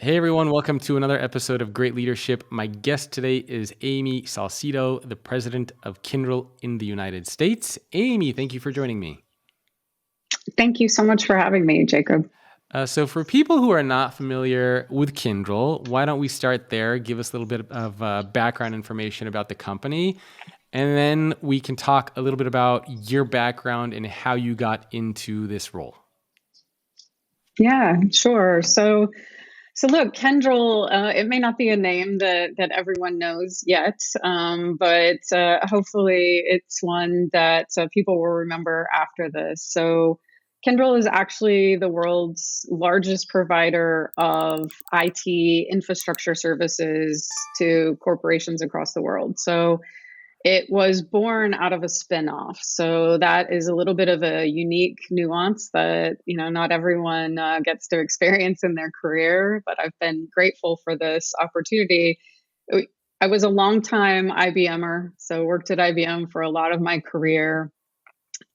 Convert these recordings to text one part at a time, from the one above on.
Hey everyone, welcome to another episode of Great Leadership. My guest today is Amy Salcido, the president of Kyndryl in the United States. Amy, thank you for joining me. Thank you so much for having me, Jacob. So for people who are not familiar with Kyndryl, why don't we start there? Give us a little bit of background information about the company, and then we can talk a little bit about your background and how you got into this role. Yeah, sure. So look, Kyndryl, it may not be a name that everyone knows yet, but hopefully it's one that people will remember after this. So Kyndryl is actually the world's largest provider of IT infrastructure services to corporations across the world. So it was born out of a spinoff. So that is a little bit of a unique nuance that, not everyone gets to experience in their career, but I've been grateful for this opportunity. I was a longtime IBMer, so worked at IBM for a lot of my career.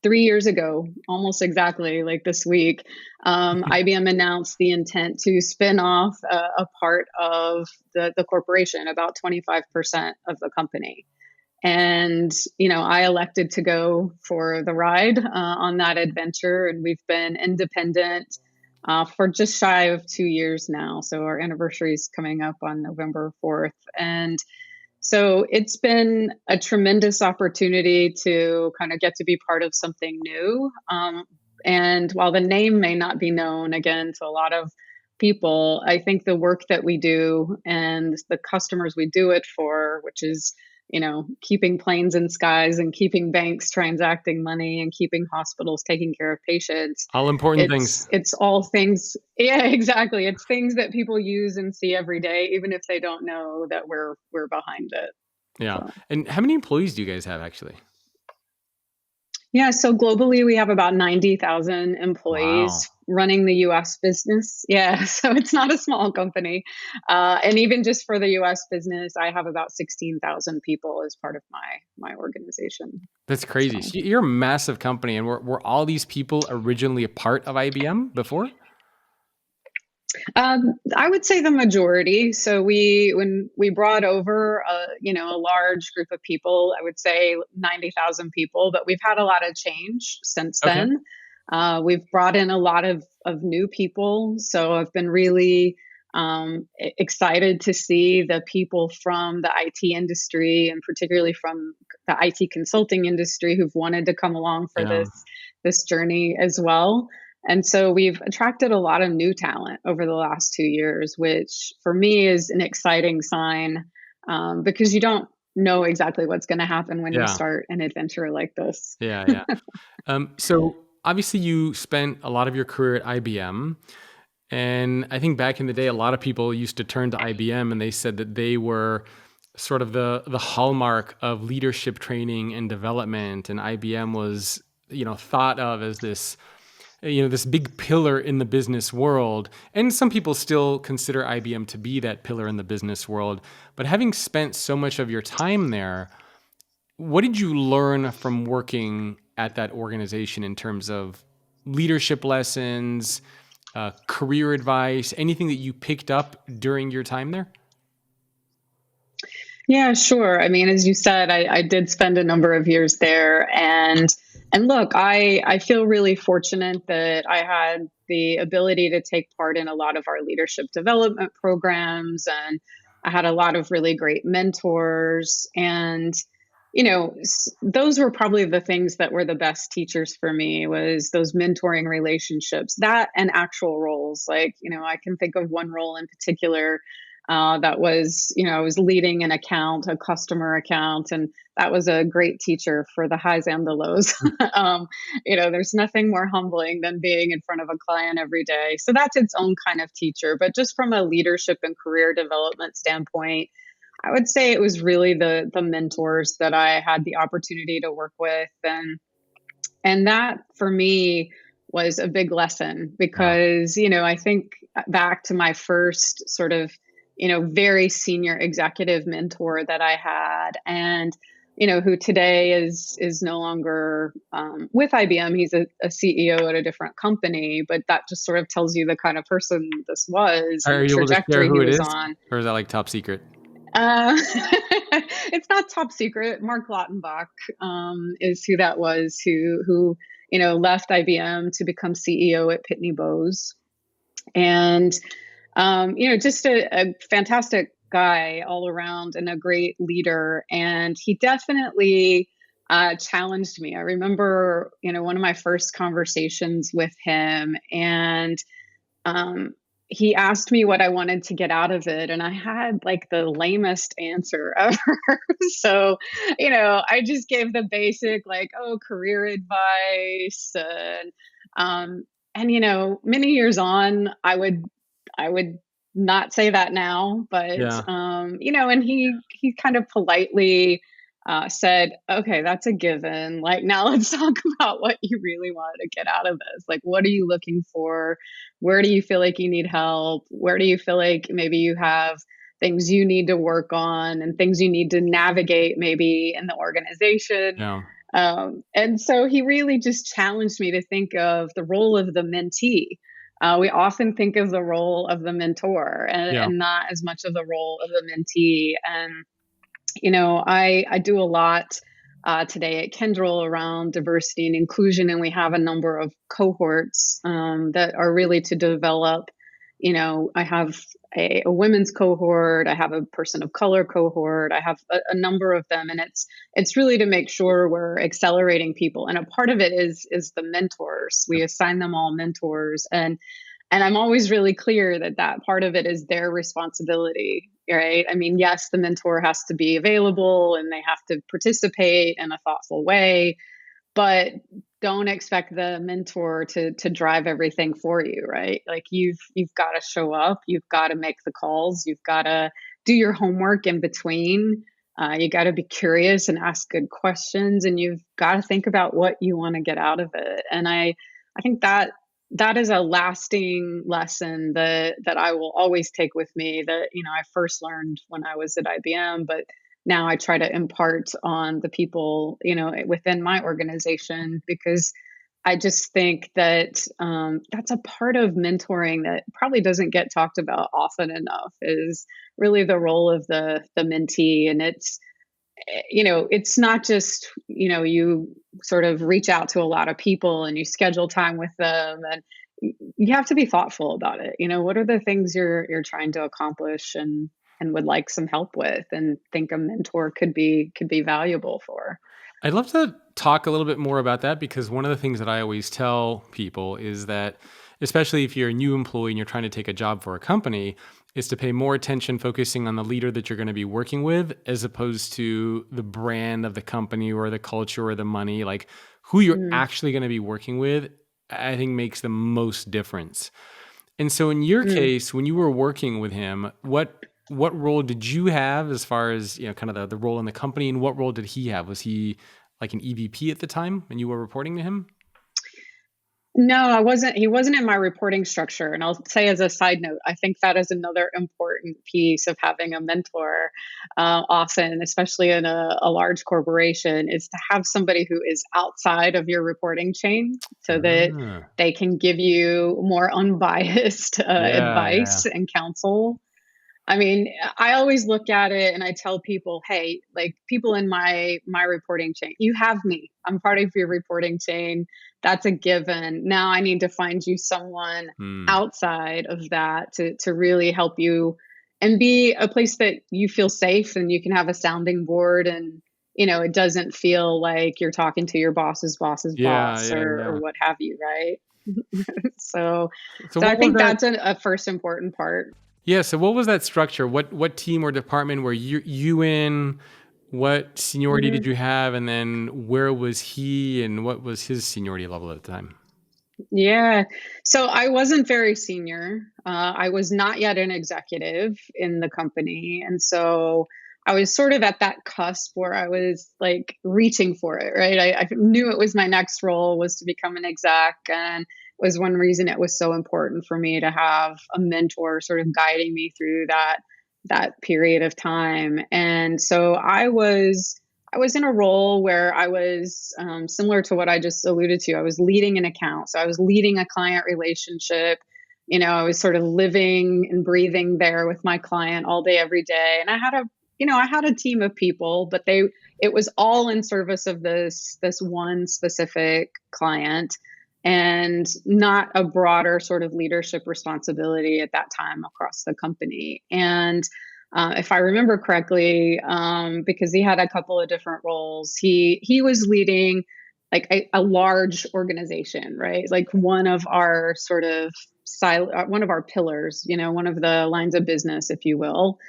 3 years ago, almost exactly like this week, IBM announced the intent to spin off a part of the corporation, about 25% of the company. And, I elected to go for the ride on that adventure. And we've been independent for just shy of 2 years now. So our anniversary is coming up on November 4th. And so it's been a tremendous opportunity to kind of get to be part of something new. And while the name may not be known again to a lot of people, I think the work that we do and the customers we do it for, which is keeping planes in skies and keeping banks transacting money and keeping hospitals taking care of patients. All important things. It's all things. Yeah, exactly. It's things that people use and see every day, even if they don't know that we're behind it. Yeah. So. And how many employees do you guys have actually? Yeah, so globally we have about 90,000 Wow. employees running the U.S. business. Yeah, so it's not a small company. And even just for the U.S. business, I have about 16,000 people as part of my organization. That's crazy. So. So you're a massive company, and were all these people originally a part of IBM before? I would say the majority. So when we brought over, a large group of people, I would say 90,000 people, but we've had a lot of change since Okay. then. We've brought in a lot of new people. So I've been really excited to see the people from the IT industry and particularly from the IT consulting industry who've wanted to come along for Yeah. this journey as well. And so we've attracted a lot of new talent over the last 2 years, which for me is an exciting sign because you don't know exactly what's going to happen when you Yeah. start an adventure like this. Yeah. So obviously you spent a lot of your career at IBM. And I think back in the day, a lot of people used to turn to IBM and they said that they were sort of the hallmark of leadership training and development. And IBM was, thought of as this big pillar in the business world. And some people still consider IBM to be that pillar in the business world. But having spent so much of your time there, what did you learn from working at that organization in terms of leadership lessons, career advice, anything that you picked up during your time there? Yeah, sure. I mean, as you said, I did spend a number of years there, and look, I feel really fortunate that I had the ability to take part in a lot of our leadership development programs, and I had a lot of really great mentors, and those were probably the things that were the best teachers for me was those mentoring relationships, that and actual roles. Like, I can think of one role in particular that was, I was leading an account, a customer account, and that was a great teacher for the highs and the lows. There's nothing more humbling than being in front of a client every day. So that's its own kind of teacher. But just from a leadership and career development standpoint, I would say it was really the mentors that I had the opportunity to work with, and that for me was a big lesson Yeah. because I think back to my first sort of very senior executive mentor that I had, and who today is no longer with IBM. He's a CEO at a different company, but that just sort of tells you the kind of person this was and Are the you able to share trajectory who he it was is, on. or is that like top secret? Uh, it's not top secret. Mark Lautenbach is who that was, who left IBM to become CEO at Pitney Bowes, and just a fantastic guy all around and a great leader. And he definitely challenged me. I remember, one of my first conversations with him, and um, he asked me what I wanted to get out of it, and I had like the lamest answer ever. So, I just gave the basic, like, oh, career advice, um, and many years on, I would not say that now, but Yeah, and he kind of politely said, "Okay, that's a given. Like, now let's talk about what you really wanted to get out of this. Like, what are you looking for? Where do you feel like you need help? Where do you feel like maybe you have things you need to work on and things you need to navigate maybe in the organization?" yeah, And so he really just challenged me to think of the role of the mentee. We often think of the role of the mentor, yeah, and not as much of the role of the mentee. And I do a lot today at Kyndryl around diversity and inclusion, and we have a number of cohorts that are really to develop. I have a women's cohort, I have a person of color cohort, I have a number of them, and it's really to make sure we're accelerating people. And a part of it is the mentors. We assign them all mentors, and I'm always really clear that that part of it is their responsibility, right? I mean, yes, the mentor has to be available and they have to participate in a thoughtful way, but don't expect the mentor to drive everything for you, right? Like, you've got to show up, you've got to make the calls, you've got to do your homework in between. You got to be curious and ask good questions, and you've got to think about what you want to get out of it. And I think that is a lasting lesson that I will always take with me, that I first learned when I was at IBM, but now I try to impart on the people within my organization, because I just think that that's a part of mentoring that probably doesn't get talked about often enough, is really the role of the mentee. And it's not just you sort of reach out to a lot of people and you schedule time with them, and you have to be thoughtful about it. What are the things you're trying to accomplish, and would like some help with, and think a mentor could be valuable for. I'd love to talk a little bit more about that, because one of the things that I always tell people is that, especially if you're a new employee and you're trying to take a job for a company, is to pay more attention focusing on the leader that you're going to be working with, as opposed to the brand of the company or the culture or the money. Like, who you're Mm, actually going to be working with, I think makes the most difference. And so in your mm. case, when you were working with him, what role did you have, as far as, kind of the role in the company, and what role did he have? Was he like an EVP at the time and you were reporting to him? No, I wasn't. He wasn't in my reporting structure. And I'll say, as a side note, I think that is another important piece of having a mentor. Often, especially in a large corporation, is to have somebody who is outside of your reporting chain, so that Ah, they can give you more unbiased yeah, yeah. advice and counsel. I mean, I always look at it and I tell people, "Hey, like, people in my reporting chain, you have me. I'm part of your reporting chain. That's a given. Now I need to find you someone Hmm. outside of that to really help you, and be a place that you feel safe and you can have a sounding board, and it doesn't feel like you're talking to your boss's boss's Yeah, boss, yeah, or yeah. what have you, right?" so So so I what was think that? that's a first important part. Yeah, so what was that structure? What team or department were you in? What seniority did Mhm. you have? And then where was he, and what was his seniority level at the time? Yeah. So I wasn't very senior. I was not yet an executive in the company. And so I was sort of at that cusp where I was like reaching for it, right? I knew it was my next role, was to become an exec. And was one reason it was so important for me to have a mentor sort of guiding me through that period of time. And so I was in a role where I was similar to what I just alluded to. I was leading an account, so I was leading a client relationship. I was sort of living and breathing there with my client all day, every day, and I had a team of people, but it was all in service of this one specific client, and not a broader sort of leadership responsibility at that time across the company. And if I remember correctly, because he had a couple of different roles, he was leading like a large organization, right? Like one of our sort of one of our pillars, one of the lines of business, if you will.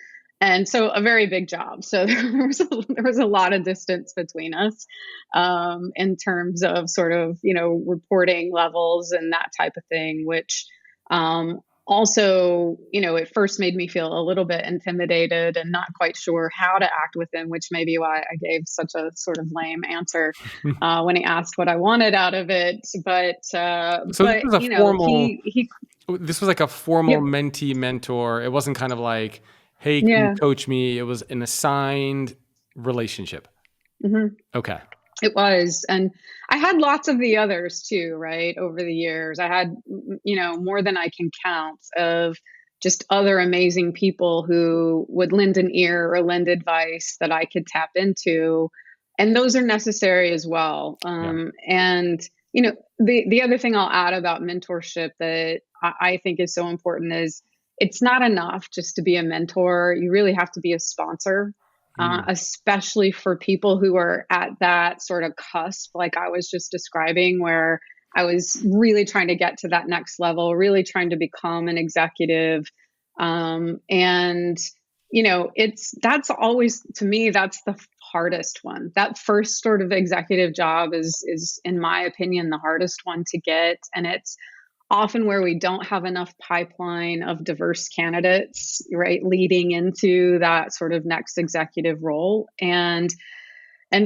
And so a very big job. So there was a lot of distance between us, in terms of sort of, reporting levels and that type of thing, which, also, it first made me feel a little bit intimidated and not quite sure how to act with him, which may be why I gave such a sort of lame answer when he asked what I wanted out of it. So this But was a formal, he, this was like a formal yep, mentee mentor. It wasn't kind of like, hey, can you yeah. coach me? It was an assigned relationship. Mhm. Okay. It was. And I had lots of the others too, right? Over the years, I had, more than I can count of just other amazing people who would lend an ear or lend advice that I could tap into. And those are necessary as well. Yeah. And, the other thing I'll add about mentorship that I think is so important is it's not enough just to be a mentor. You really have to be a sponsor, Mm. especially for people who are at that sort of cusp, like I was just describing, where I was really trying to get to that next level, really trying to become an executive. And, that's always, to me, that's the hardest one. That first sort of executive job is, in my opinion, the hardest one to get. And it's often where we don't have enough pipeline of diverse candidates, right, leading into that sort of next executive role. And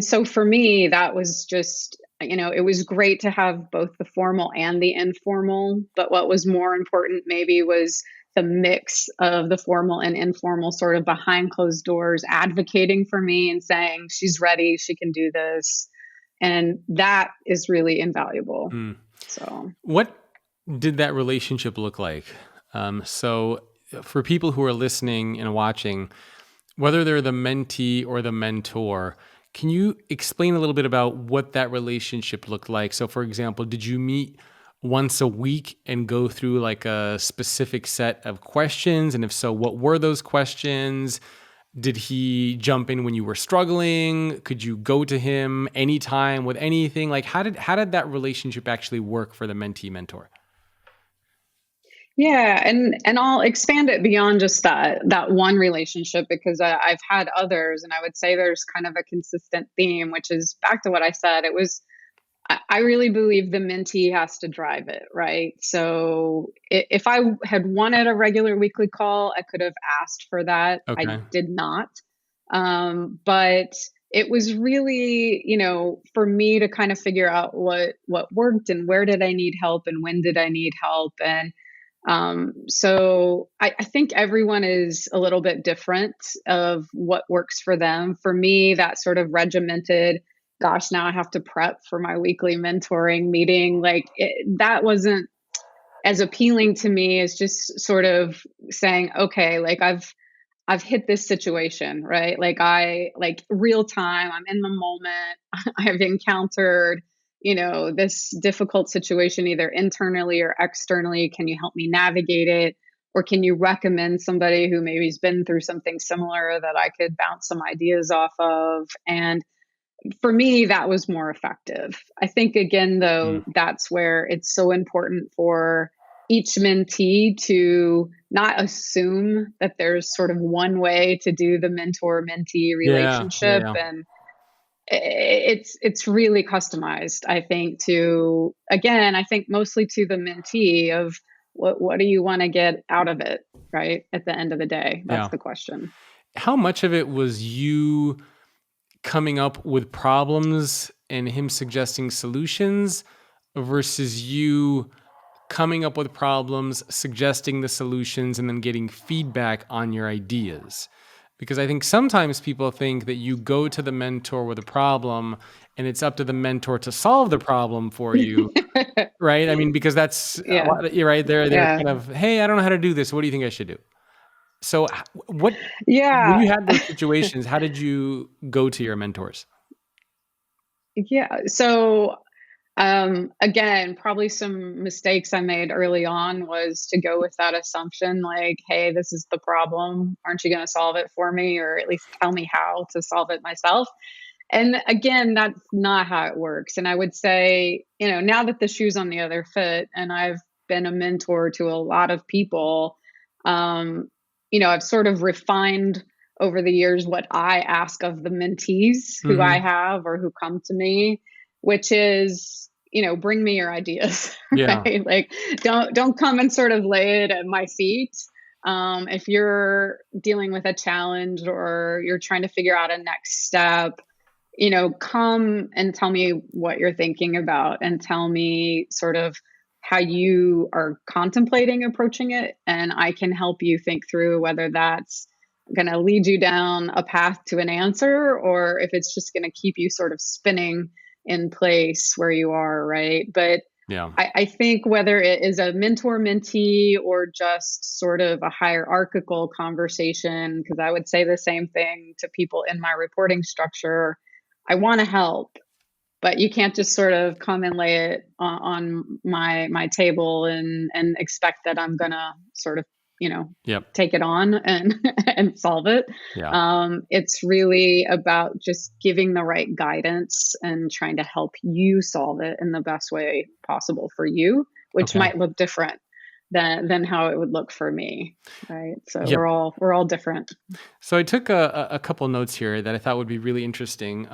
so for me, that was just, it was great to have both the formal and the informal. But what was more important maybe was the mix of the formal and informal, sort of behind closed doors, advocating for me and saying, she's ready, she can do this. And that is really invaluable. Mm. So, What did that relationship look like? So, for people who are listening and watching, whether they're the mentee or the mentor, can you explain a little bit about what that relationship looked like? So, for example, did you meet once a week and go through like a specific set of questions? And if so, what were those questions? Did he jump in when you were struggling? Could you go to him anytime with anything? Like how did that relationship actually work for the mentee mentor? yeah, and I'll expand it beyond just that one relationship, because I've had others, and I would say there's kind of a consistent theme, which is back to what I said. It was I really believe the mentee has to drive it, right? So if I had wanted a regular weekly call, I could have asked for that. I Okay. did not. But it was really, for me to kind of figure out what worked and where did I need help and when did I need help. And so I think everyone is a little bit different of what works for them. For me, that sort of regimented, gosh, now I have to prep for my weekly mentoring meeting. Like that wasn't as appealing to me as just sort of saying, okay, like I've hit this situation, right? Like real time, I'm in the moment. I've encountered, this difficult situation either internally or externally. Can you help me navigate it? Or can you recommend somebody who maybe has been through something similar that I could bounce some ideas off of? And for me, that was more effective. I think, again, Mm. though, that's where it's so important for each mentee to not assume that there's sort of one way to do the mentor mentee Yeah. Yeah. relationship. Yeah. And it's really customized, I think, to, again, I think mostly to the mentee of what do you want to get out of it, right? At the end of the day, that's Yeah. the question. How much of it was you coming up with problems and him suggesting solutions versus you coming up with problems, suggesting the solutions, and then getting feedback on your ideas? Because I think sometimes people think that you go to the mentor with a problem and it's up to the mentor to solve the problem for you, right? I mean, because that's a Yeah. lot, you're right. They're Yeah. kind of, hey, I don't know how to do this. What do you think I should do? So what, when Yeah. you had those situations, how did you go to your mentors? Yeah. So, again, probably some mistakes I made early on was to go with that assumption like, hey, this is the problem. Aren't you going to solve it for me? Or at least tell me how to solve it myself. And again, that's not how it works. And I would say, now that the shoe's on the other foot and I've been a mentor to a lot of people, um, I've sort of refined over the years what I ask of the mentees who I Hmm. have or who come to me, which is, bring me your ideas, Yeah. right? Like, don't come and sort of lay it at my feet. If you're dealing with a challenge or you're trying to figure out a next step, come and tell me what you're thinking about and tell me sort of how you are contemplating approaching it. And I can help you think through whether that's going to lead you down a path to an answer or if it's just going to keep you sort of spinning in place where you are, right? But Yeah. I think whether it is a mentor mentee or just sort of a hierarchical conversation, because I would say the same thing to people in my reporting structure. I want to help, but you can't just sort of come and lay it on my table and expect that I'm gonna sort of you know Yep. take it on and and solve it. Yeah. It's really about just giving the right guidance and trying to help you solve it in the best way possible for you, which Okay. might look different than how it would look for me, right? So Yep. we're all different. So I took a couple notes here that I thought would be really interesting.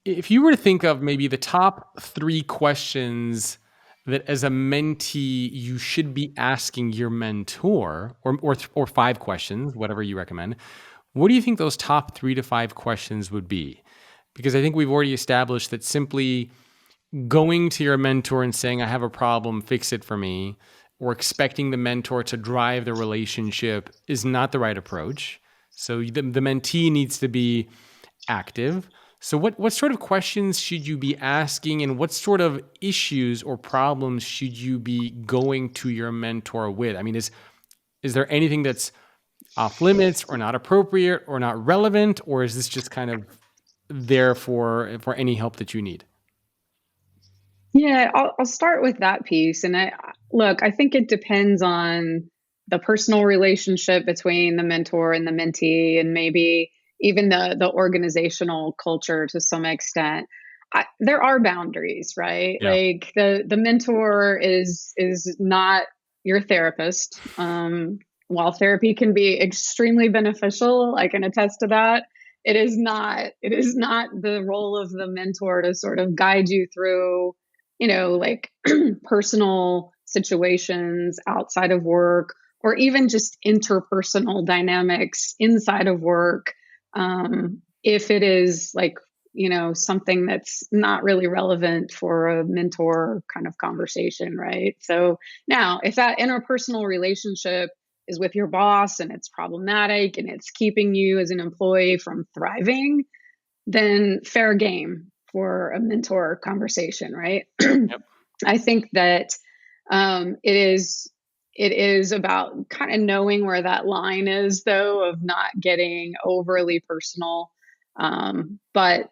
If you were to think of maybe the top three questions that as a mentee you should be asking your mentor, or five questions, whatever you recommend, what do you think those top 3 to 5 questions would be? Because I think we've already established that simply going to your mentor and saying, I have a problem, fix it for me, or expecting the mentor to drive the relationship is not the right approach. So the mentee needs to be active. So what sort of questions should you be asking, and what sort of issues or problems should you be going to your mentor with? I mean, is there anything that's off limits or not appropriate or not relevant, or is this just kind of there for any help that you need? Yeah, I'll start with that piece. And look, I think it depends on the personal relationship between the mentor and the mentee, and maybe even the organizational culture to some extent. There are boundaries, right? Yeah. Like the mentor is not your therapist. While therapy can be extremely beneficial, I can attest to that. It is not the role of the mentor to sort of guide you through like personal situations outside of work or even just interpersonal dynamics inside of work. If it is like, something that's not really relevant for a mentor kind of conversation, right? So now, if that interpersonal relationship is with your boss and it's problematic and it's keeping you as an employee from thriving, then fair game for a mentor conversation, right? Yep. I think that it is about kind of knowing where that line is, though, of not getting overly personal, but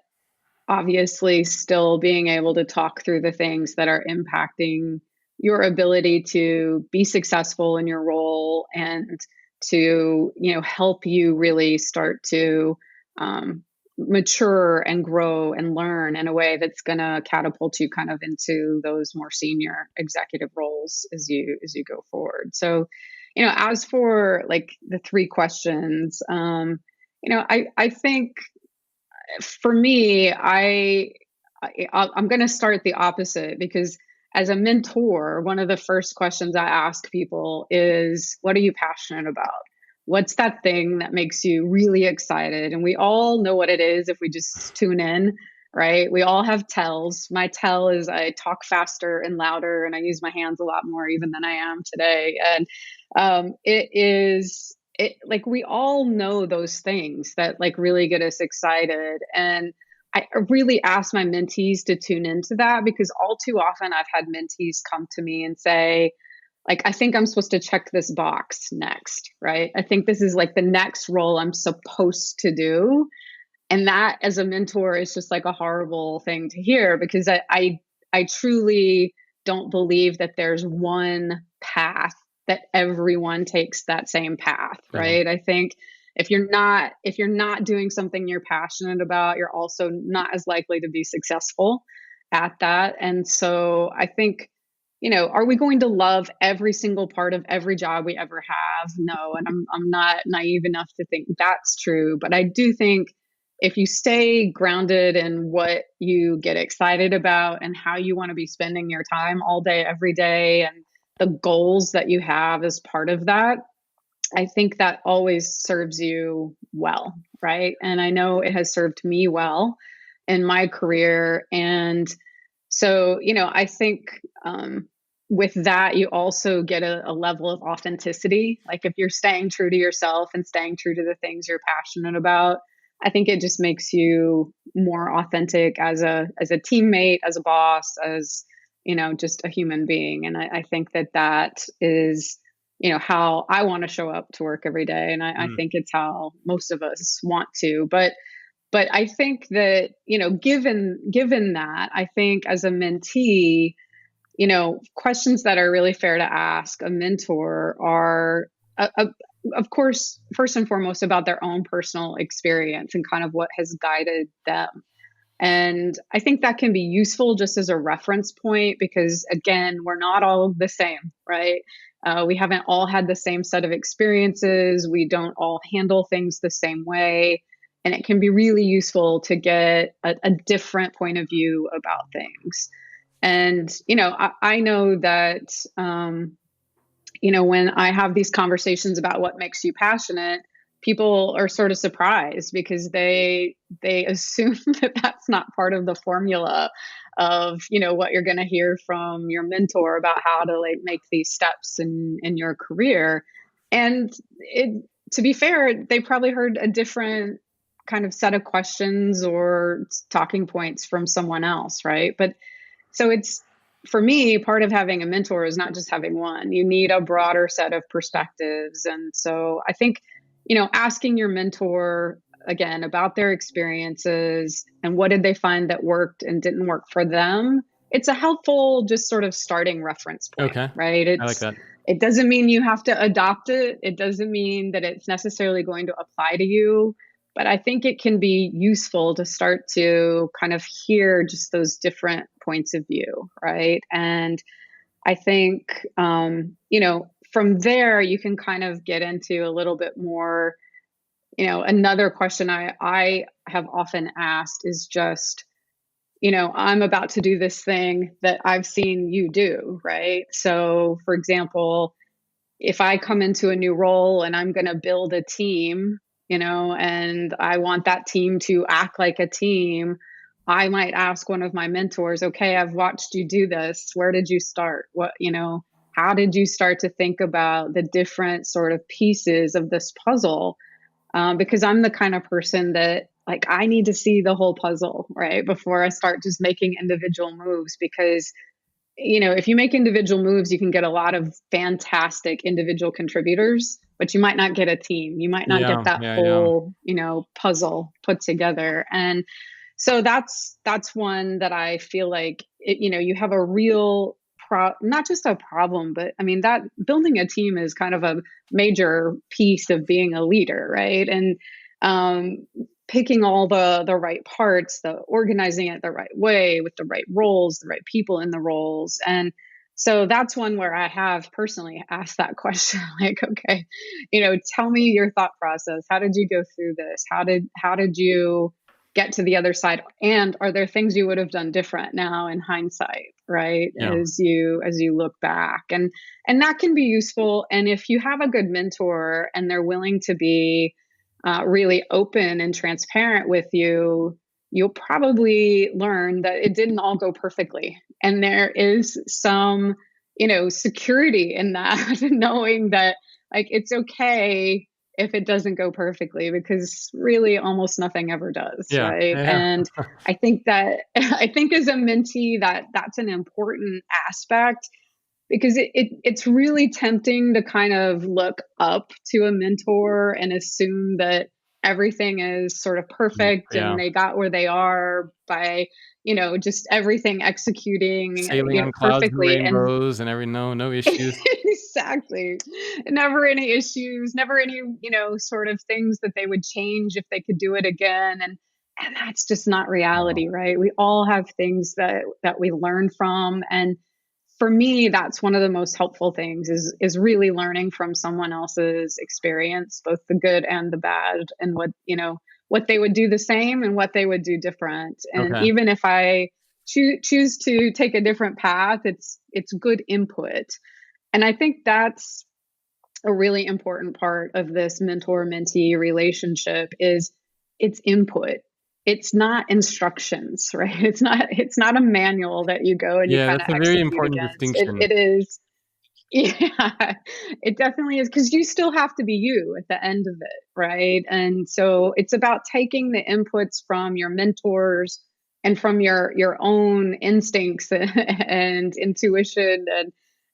obviously still being able to talk through the things that are impacting your ability to be successful in your role and to help you really start to um, mature and grow and learn in a way that's going to catapult you kind of into those more senior executive roles as you go forward. So as for like the three questions, I think for me, I'm going to start the opposite because as a mentor, one of the first questions I ask people is, what are you passionate about? What's that thing that makes you really excited? And we all know what it is if we just tune in, right? We all have tells. My tell is I talk faster and louder and I use my hands a lot more even than I am today. And it is like we all know those things that like really get us excited. And I really ask my mentees to tune into that, because all too often I've had mentees come to me and say, like, I think I'm supposed to check this box next, right? I think this is like the next role I'm supposed to do. And that as a mentor is just like a horrible thing to hear, because I truly don't believe that there's one path that everyone takes that same path, Yeah. right? I think if you're not doing something you're passionate about, you're also not as likely to be successful at that. And so I think, are we going to love every single part of every job we ever have? No, and I'm not naive enough to think that's true, but I do think if you stay grounded in what you get excited about and how you want to be spending your time all day, every day, and the goals that you have as part of that, I think that always serves you well, right? And I know it has served me well in my career. And so, I think with that, you also get a level of authenticity. Like if you're staying true to yourself and staying true to the things you're passionate about, I think it just makes you more authentic as a teammate, as a boss, as just a human being. And I think that is how I want to show up to work every day, and I Mm. think it's how most of us want to. But I think that, given that, I think as a mentee, questions that are really fair to ask a mentor are, of course, first and foremost about their own personal experience and kind of what has guided them. And I think that can be useful just as a reference point, because again, we're not all the same, right? We haven't all had the same set of experiences. We don't all handle things the same way. And it can be really useful to get a different point of view about things. And, I know that, when I have these conversations about what makes you passionate, people are sort of surprised because they assume that that's not part of the formula of, what you're going to hear from your mentor about how to like make these steps in your career. And to be fair, they probably heard a different kind of set of questions or talking points from someone else, right? But so it's, for me, part of having a mentor is not just having one. You need a broader set of perspectives. And so I think, asking your mentor again about their experiences and what did they find that worked and didn't work for them, it's a helpful just sort of starting reference point, Okay. right? I like that. It doesn't mean you have to adopt it. It doesn't mean that it's necessarily going to apply to you, but I think it can be useful to start to kind of hear just those different points of view, right? And I think, from there, you can kind of get into a little bit more. Another question I have often asked is just, I'm about to do this thing that I've seen you do, right? So, for example, if I come into a new role and I'm going to build a team, and I want that team to act like a team, I might ask one of my mentors, okay, I've watched you do this. Where did you start? How did you start to think about the different sort of pieces of this puzzle? Because I'm the kind of person that like I need to see the whole puzzle, right? Before I start just making individual moves, because if you make individual moves, you can get a lot of fantastic individual contributors, but you might not get a team. You might not get Yeah, that yeah, yeah. whole, puzzle put together. And so that's one that I feel like you have a real not just a problem, but I mean that building a team is kind of a major piece of being a leader, right? And um, picking all the right parts, the organizing it the right way with the right roles, the right people in the roles. And so that's one where I have personally asked that question, like, okay, tell me your thought process. How did you go through this? How did you get to the other side? And are there things you would have done different now in hindsight, right? Yeah. As you look back. And that can be useful. And if you have a good mentor and they're willing to be really open and transparent with you, you'll probably learn that it didn't all go perfectly. And there is some, security in that, knowing that like it's okay if it doesn't go perfectly, because really almost nothing ever does, Yeah. right? Yeah. And I think that I think as a mentee that that's an important aspect, because it's really tempting to kind of look up to a mentor and assume that everything is sort of perfect and Yeah. they got where they are by, just everything executing, Sailing on clouds and perfectly. And rainbows and no issues. exactly. Never any issues, never any, sort of things that they would change if they could do it again. And that's just not No. reality, right? We all have things that we learn from. And for me, that's one of the most helpful things is really learning from someone else's experience, both the good and the bad, and what they would do the same and what they would do different. And Okay. even if I choose to take a different path, it's good input. And I think that's a really important part of this mentor-mentee relationship is it's input. It's not instructions, right? It's not a manual that you go and you Yeah, kind of that's a very execute important against. It distinction. it is yeah, it definitely is, because you still have to be you at the end of it, right? And so it's about taking the inputs from your mentors and from your own instincts and intuition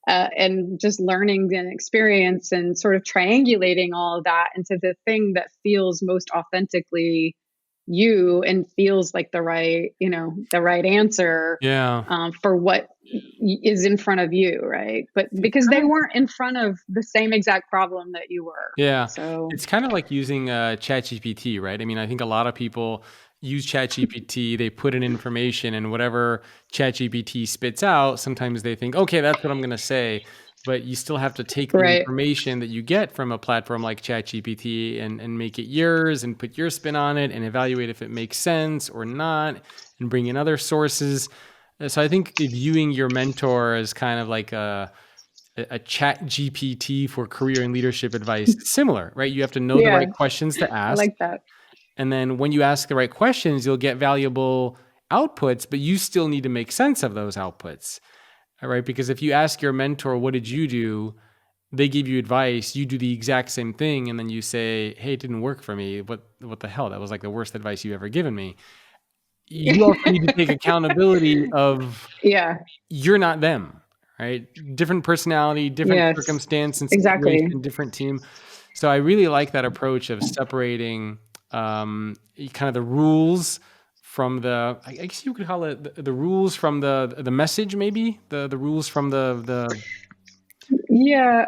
and just learning and experience and sort of triangulating all of that into the thing that feels most authentically you and feels like the right answer Yeah. for what is in front of you, right? But It's because kind they of weren't in front of the same exact problem that you were. Yeah, So, it's kind of like using ChatGPT, right? I mean, I think a lot of people use ChatGPT, they put in information, and whatever ChatGPT spits out, sometimes they think, okay, that's what I'm going to say. But you still have to take the right. information that you get from a platform like ChatGPT and make it yours and put your spin on it and evaluate if it makes sense or not and bring in other sources. So I think viewing your mentor as kind of like a chat GPT for career and leadership advice. It's similar, right? You have to know the Yeah, right questions to I ask. like that. And then when you ask the right questions, you'll get valuable outputs, but you still need to make sense of those outputs. All right. Because if you ask your mentor, what did you do? They give you advice, you do the exact same thing, and then you say, hey, it didn't work for me. What the hell? That was like the worst advice you've ever given me. You also need to take accountability of Yeah. you're not them, right? Different personality, different Yes. circumstance and Exactly. situation, different team. So I really like that approach of separating kind of the rules from I guess you could call it the rules from the message, maybe the rules from the Yeah.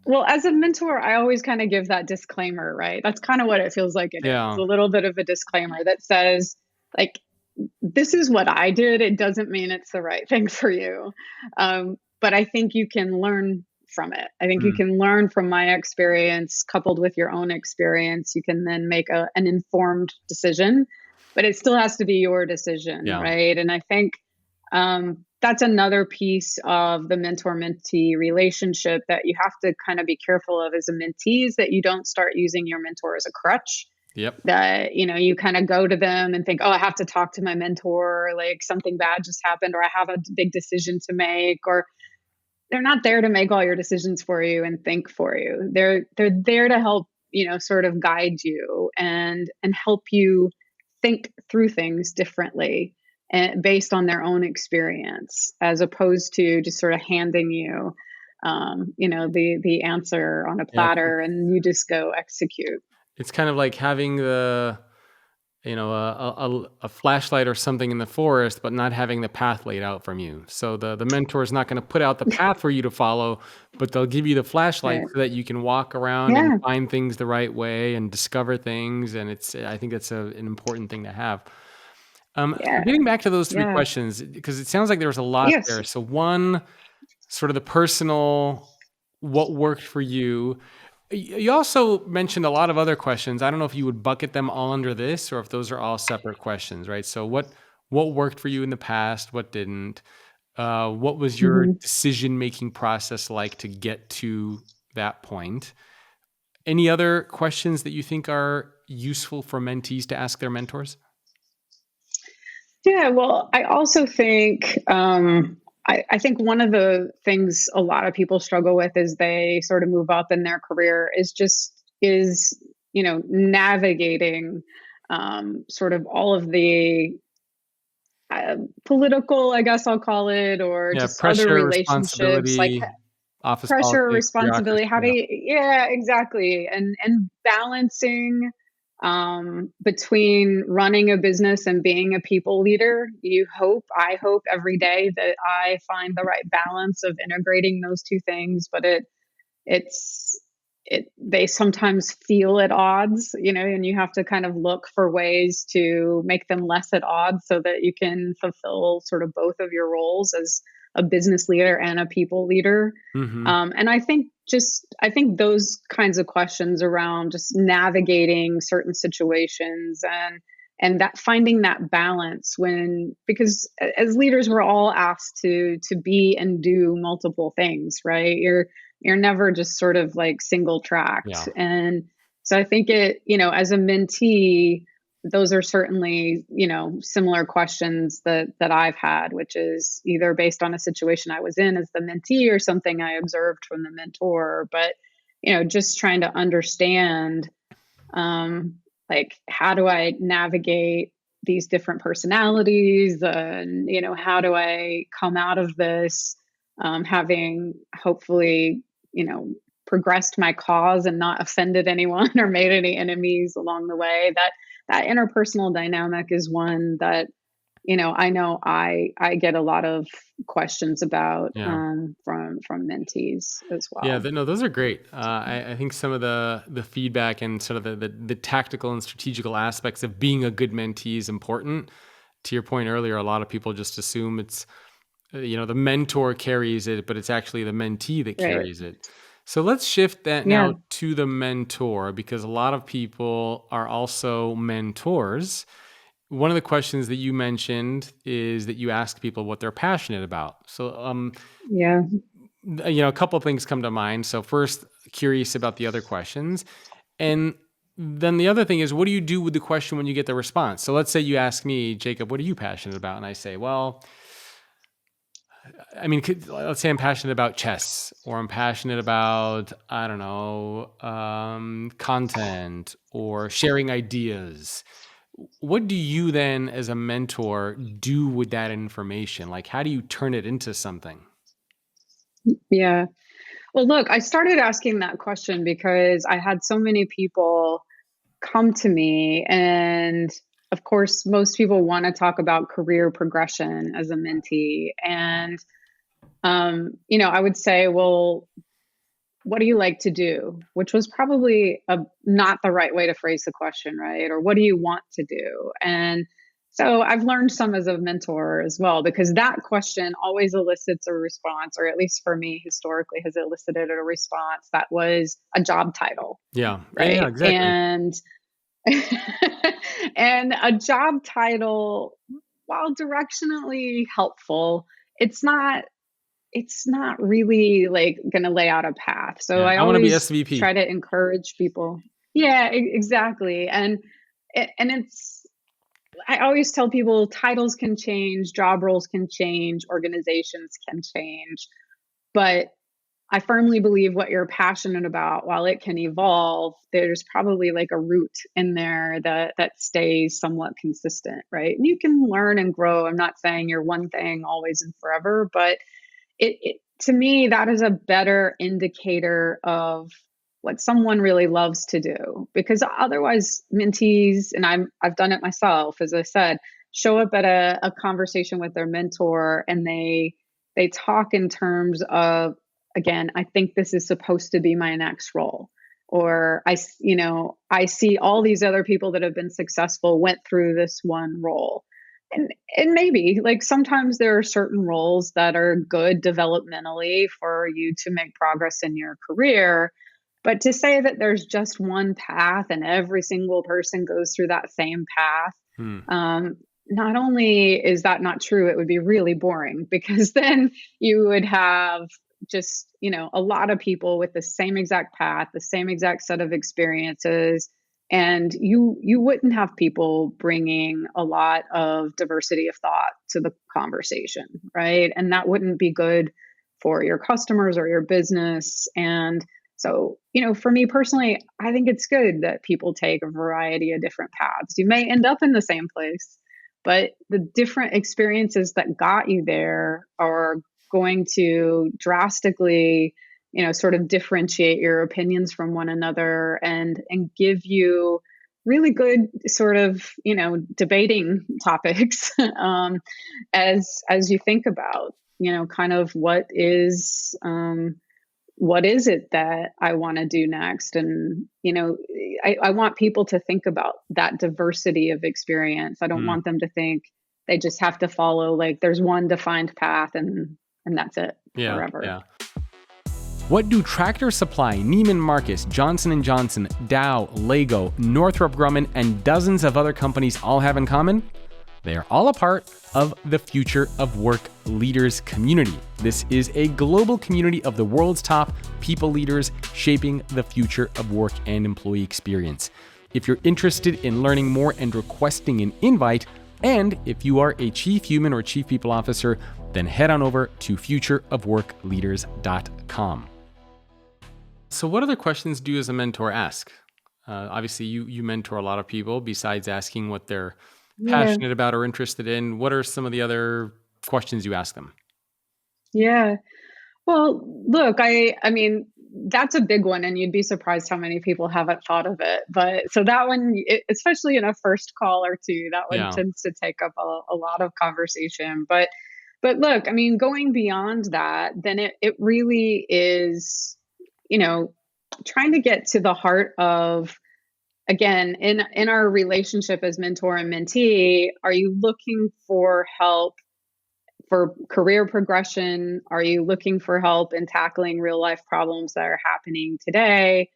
Well, as a mentor, I always kind of give that disclaimer, right? That's kind of what it feels like it is. yeah A little bit of a disclaimer that says, like, this is what I did. It doesn't mean it's the right thing for you. But I think you can learn from it. I think you mm, can learn from my experience coupled with your own experience. You can then make an informed decision, but it still has to be your decision, yeah right? And I think that's another piece of the mentor mentee relationship that you have to kind of be careful of as a mentee, is that you don't start using your mentor as a crutch, yep that you kind of go to them and think, oh, I have to talk to my mentor, like something bad just happened, or I have a big decision to make. Or they're not there to make all your decisions for you and think for you. They're there to help, sort of guide you and help you think through things differently and based on their own experience, as opposed to just sort of handing you the answer on a yeah platter and you just go execute. it's kind of like having the a flashlight or something in the forest, but not having the path laid out from you. So the mentor is not going to put out the path for you to follow, but they'll give you the flashlight Right. so that you can walk around and Yeah. find things the right way and discover things. And I think that's an important thing to have. Yeah. Getting back to those three Yeah. questions, because it sounds like there was a lot Yes. there. So one, sort of the personal, what worked for you. You also mentioned a lot of other questions. I don't know if you would bucket them all under this or if those are all separate questions, right? So what worked for you in the past? What didn't? What was your Mhm. decision-making process like to get to that point? Any other questions that you think are useful for mentees to ask their mentors? Yeah, well, I also think I think one of the things a lot of people struggle with as they sort of move up in their career is just is, navigating sort of all of the political, I guess I'll call it, or Yeah, just other pressure, relationships, like responsibility, office pressure, politics, responsibility. bureaucracy, How do yeah. you, yeah, exactly. And balancing between running a business and being a people leader. I hope every day that I find the right balance of integrating those two things, but it's they sometimes feel at odds, and you have to kind of look for ways to make them less at odds so that you can fulfill sort of both of your roles as a business leader and a people leader. Mhm. And I think those kinds of questions around just navigating certain situations and that finding that balance, because as leaders we're all asked to be and do multiple things, right? You're never just sort of like single tracked. Yeah. And so I think as a mentee, those are certainly, similar questions that I've had, which is either based on a situation I was in as the mentee or something I observed from the mentor. But, just trying to understand, like, how do I navigate these different personalities? And, how do I come out of this having hopefully, you know, progressed my cause and not offended anyone or made any enemies along the way? That interpersonal dynamic is one that, I know I get a lot of questions about Yeah. from mentees as Yeah, well. no, those are great. I think some of the feedback and sort of the tactical and strategical aspects of being a good mentee is important. To your point earlier, a lot of people just assume it's the mentor carries it, but it's actually the mentee that Right. carries it. So let's shift that Yeah. now to the mentor, because a lot of people are also mentors. One of the questions that you mentioned is that you ask people what they're passionate about. So Yeah. a couple of things come to mind. So first, curious about the other questions. And then the other thing is, what do you do with the question when you get the response? So let's say you ask me, Jacob, what are you passionate about? And I say, well, I mean, let's say I'm passionate about chess, or I'm passionate about, I don't know, content or sharing ideas. What do you then, as a mentor, do with that information? Like, how do you turn it into something? Yeah. Well, look, I started asking that question because I had so many people come to me. And of course, most people want to talk about career progression as a mentee. And, I would say, well, what do you like to do? Which was probably not the right way to phrase the question, right? Or what do you want to do? And so I've learned some as a mentor as well, because that question always elicits a response, or at least for me, historically, has elicited a response that was a job title, Yeah. Yeah. Yeah. right? Exactly. And and a job title, while directionally helpful, it's not it's not really like going to lay out a path. So Yeah. I I want to be always SVP. try to encourage people. Yeah, exactly. And I always tell people titles can change, job roles can change, organizations can change, but I firmly believe what you're passionate about, while it can evolve, there's probably like a root in there that stays somewhat consistent, right? And you can learn and grow. I'm not saying you're one thing always and forever, but it to me, that is a better indicator of what someone really loves to do. Because otherwise, mentees, and I've done it myself, as I said, show up at a conversation with their mentor, and they talk in terms of, again, I think this is supposed to be my next role. Or I see all these other people that have been successful went through this one role. And maybe, like, sometimes there are certain roles that are good developmentally for you to make progress in your career, but to say that there's just one path and every single person goes through that same path, Hmm. not only is that not true, it would be really boring, because then you would have just, a lot of people with the same exact path, the same exact set of experiences, and you wouldn't have people bringing a lot of diversity of thought to the conversation, right? And that wouldn't be good for your customers or your business. And So, for me personally, I think it's good that people take a variety of different paths. You may end up in the same place, but the different experiences that got you there are going to drastically, sort of differentiate your opinions from one another, and give you really good sort of, debating topics, as you think about, kind of what is it that I want to do next? And, I want people to think about that diversity of experience. I don't Mm, want them to think they just have to follow, like, there's one defined path, and that's it yeah, forever. yeah. What do Tractor Supply, Neiman Marcus, Johnson & Johnson, Dow, Lego, Northrop Grumman, and dozens of other companies all have in common? They are all a part of the Future of Work Leaders community. This is a global community of the world's top people leaders shaping the future of work and employee experience. If you're interested in learning more and requesting an invite, and if you are a chief human or chief people officer, then head on over to futureofworkleaders.com. So, what other questions do you as a mentor ask? Obviously, you mentor a lot of people. Besides asking what they're Yeah. passionate about or interested in, what are some of the other questions you ask them? Yeah. Well, look, I mean, that's a big one, and you'd be surprised how many people haven't thought of it. But so that one, especially in a first call or two, that one Yeah, tends to take up a lot of conversation. But look, I mean, going beyond that, then it really is, you know, trying to get to the heart of, again, in our relationship as mentor and mentee, are you looking for help for career progression? Are you looking for help in tackling real life problems that are happening today?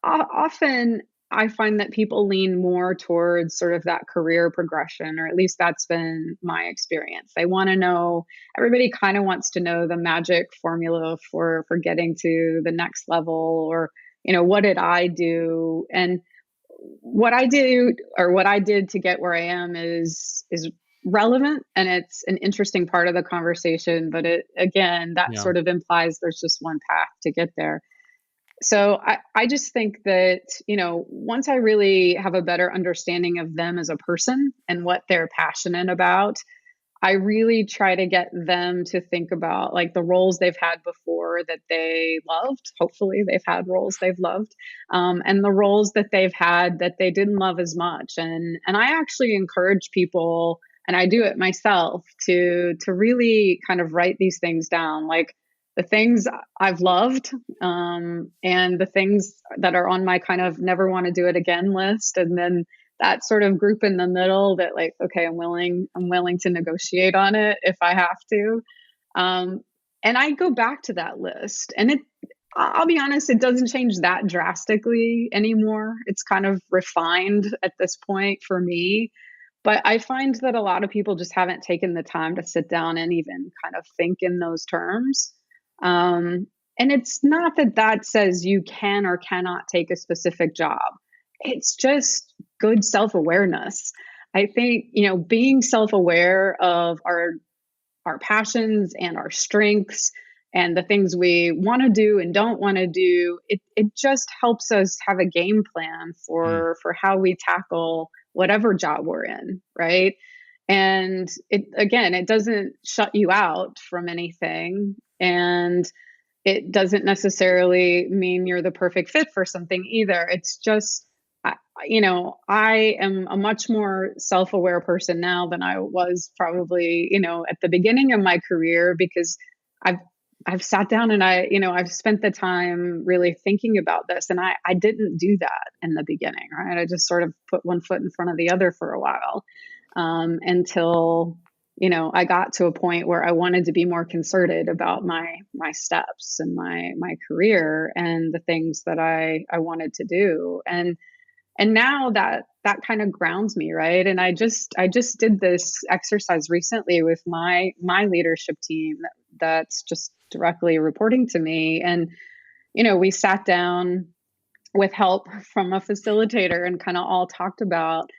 Often, I find that people lean more towards sort of that career progression, or at least that's been my experience. They want to know, everybody kind of wants to know the magic formula for getting to the next level, or, what did I do? And what I do, or what I did to get where I am, is relevant, and it's an interesting part of the conversation, but it, again, that yeah, sort of implies there's just one path to get there. So I just think that, once I really have a better understanding of them as a person and what they're passionate about, I really try to get them to think about, like, the roles they've had before that they loved. Hopefully, they've had roles they've loved, and the roles that they've had that they didn't love as much. And I actually encourage people, and I do it myself, to really kind of write these things down, like the things I've loved, and the things that are on my kind of never want to do it again list, and then that sort of group in the middle that, like, okay, I'm willing to negotiate on it if I have to. Um, and I go back to that list, and I'll be honest, it doesn't change that drastically anymore. It's kind of refined at this point for me. But I find that a lot of people just haven't taken the time to sit down and even kind of think in those terms. Um, and it's not that that says you can or cannot take a specific job. It's just good self awareness. I think, being self aware of our passions and our strengths and the things we want to do and don't want to do, it just helps us have a game plan mm, for how we tackle whatever job we're in, right? And it, again, it doesn't shut you out from anything, and it doesn't necessarily mean you're the perfect fit for something either. It's just, I am a much more self-aware person now than I was probably, at the beginning of my career, because I've I've sat down and I've spent the time really thinking about this, and I didn't do that in the beginning, right? I just sort of put one foot in front of the other for a while, until, I got to a point where I wanted to be more concerted about my steps and my career and the things that I wanted to do. And now that kind of grounds me, right? And I just did this exercise recently with my leadership team that's just directly reporting to me. And, we sat down with help from a facilitator and kind of all talked about,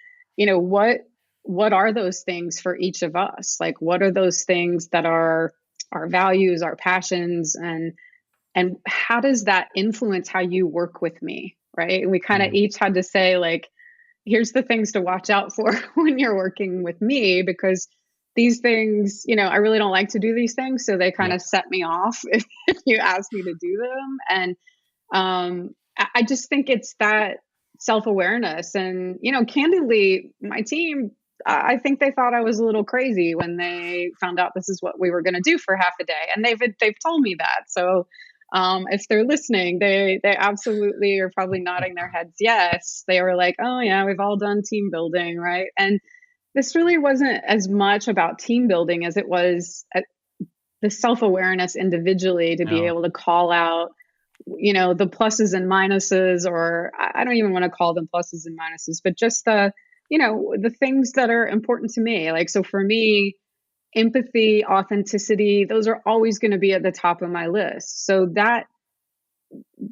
what are those things for each of us? Like, what are those things that are our values, our passions, and and how does that influence how you work with me, right? And we kind of Mm. each had to say, like, here's the things to watch out for when you're working with me, because these things, I really don't like to do these things, so they kind Yep. of set me off if you ask me to do them. And I just think it's that self-awareness. And candidly, my team, I think they thought I was a little crazy when they found out this is what we were going to do for half a day, and they've told me that. So if they're listening, they absolutely are probably nodding their heads yes. They were like, oh yeah, we've all done team building, right? And this really wasn't as much about team building as it was the self-awareness individually, to be Yeah. able to call out the pluses and minuses, or I don't even want to call them pluses and minuses, but just the things that are important to me. Like, so for me, empathy, authenticity, those are always going to be at the top of my list, so that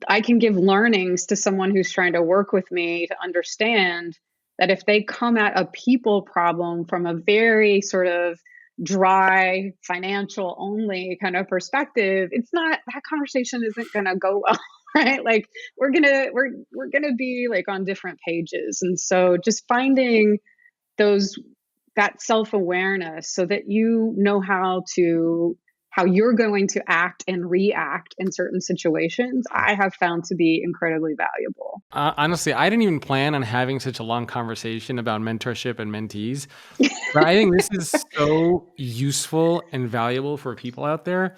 I can give learnings to someone who's trying to work with me, to understand that if they come at a people problem from a very sort of dry, financial only kind of perspective, it's not, that conversation isn't going to go well, right? Like, we're going to be like on different pages. And so just finding those that self-awareness, so that how you're going to act and react in certain situations, I have found to be incredibly valuable. Honestly, I didn't even plan on having such a long conversation about mentorship and mentees, but I think this is so useful and valuable for people out there,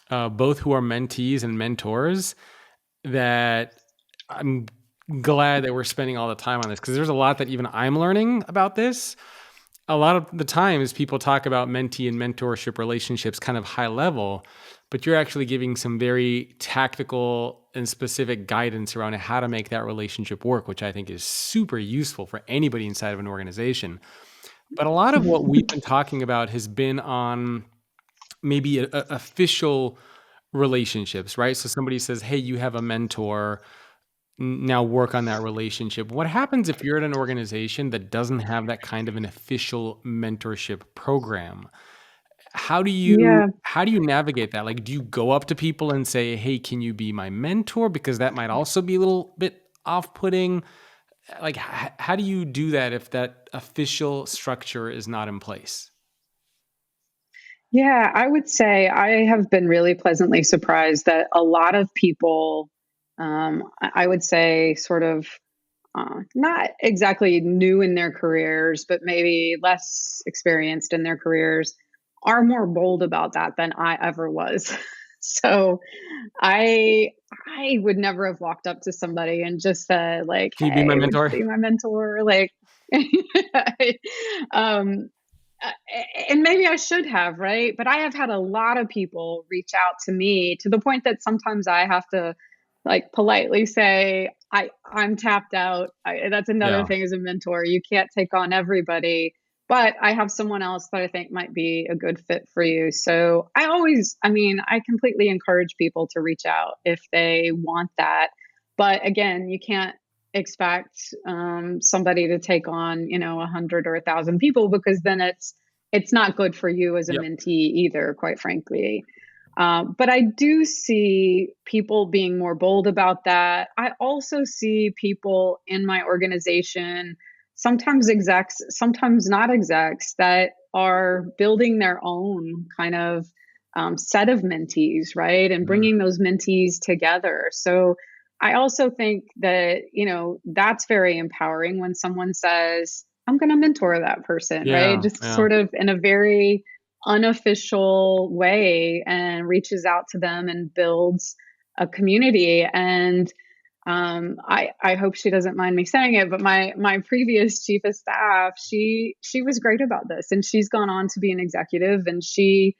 both who are mentees and mentors, that I'm glad that we're spending all the time on this, because there's a lot that even I'm learning about this. A lot of the times people talk about mentee and mentorship relationships kind of high level, but you're actually giving some very tactical and specific guidance around how to make that relationship work, which I think is super useful for anybody inside of an organization. But a lot of what we've been talking about has been on maybe official relationships, right? So somebody says, hey, you have a mentor, now work on that relationship. What happens if you're at an organization that doesn't have that kind of an official mentorship program? Yeah. How do you navigate that? Like, do you go up to people and say, "Hey, can you be my mentor?" Because that might also be a little bit off-putting. Like, how do you do that if that official structure is not in place? Yeah, I would say I have been really pleasantly surprised that a lot of people, I would say, sort of not exactly new in their careers, but maybe less experienced in their careers, are more bold about that than I ever was. So I I would never have walked up to somebody and just said, like, Can you be my "Hey, would you mentor? be my mentor?" Like, um, and maybe I should have, right? But I have had a lot of people reach out to me, to the point that sometimes I have to, like, politely say, I'm tapped out. That's another Yeah. thing as a mentor. You can't take on everybody, but I have someone else that I think might be a good fit for you. So I completely encourage people to reach out if they want that. But again, you can't expect somebody to take on, 100 or 1,000 people, because then it's not good for you as a Yep. mentee either, quite frankly. But I do see people being more bold about that. I also see people in my organization, sometimes execs, sometimes not execs, that are building their own kind of set of mentees, right? And Mhm. bringing those mentees together. So I also think that, that's very empowering when someone says, I'm going to mentor that person, right? Yeah, Just yeah. sort of in a very unofficial way, and reaches out to them and builds a community. And I hope she doesn't mind me saying it, but my previous chief of staff, she was great about this, and she's gone on to be an executive, and she